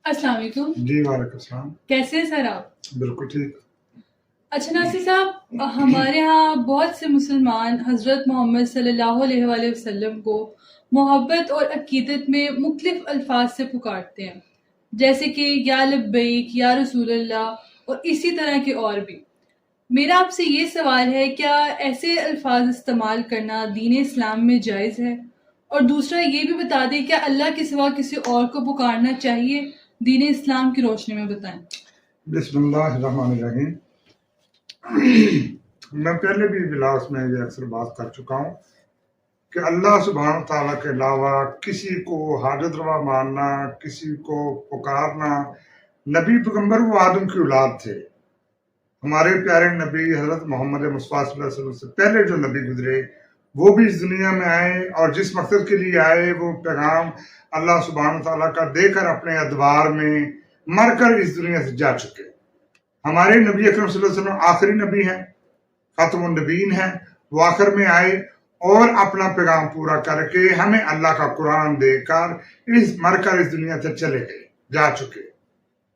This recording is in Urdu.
السلام علیکم جی وعلیکم السلام. کیسے ہیں سر آپ؟ بالکل ٹھیک. اچھا ناصر صاحب، ہمارے ہاں بہت سے مسلمان حضرت محمد صلی اللہ علیہ وآلہ وسلم کو محبت اور عقیدت میں مختلف الفاظ سے پکارتے ہیں، جیسے کہ یا لبیک، یا رسول اللہ، اور اسی طرح کے اور بھی. میرا آپ سے یہ سوال ہے، کیا ایسے الفاظ استعمال کرنا دین اسلام میں جائز ہے؟ اور دوسرا یہ بھی بتا دیں، کیا اللہ کے سوا کسی اور کو پکارنا چاہیے؟ دین اسلام کی روشنی میں بتائیں. بسم اللہ الرحمن الرحیم. میں پہلے بھی بلاس میں یہ اکثر بات کر چکا ہوں کہ اللہ سبحانہ تعالیٰ کے علاوہ کسی کو حاجت روا ماننا، کسی کو پکارنا. نبی پیغمبر وہ آدم کی اولاد تھے. ہمارے پیارے نبی حضرت محمد مصطفیٰ صلی اللہ علیہ وسلم سے پہلے جو نبی گزرے وہ بھی اس دنیا میں آئے، اور جس مقصد کے لیے آئے وہ پیغام اللہ سبحانہ تعالیٰ کا دے کر اپنے ادوار میں مر کر اس دنیا سے جا چکے. ہمارے نبی اکرم صلی اللہ علیہ وسلم آخری نبی ہیں، ختم النبیین ہیں. وہ آخر میں آئے اور اپنا پیغام پورا کر کے ہمیں اللہ کا قرآن دے کر مر کر اس دنیا سے چلے گئے، جا چکے.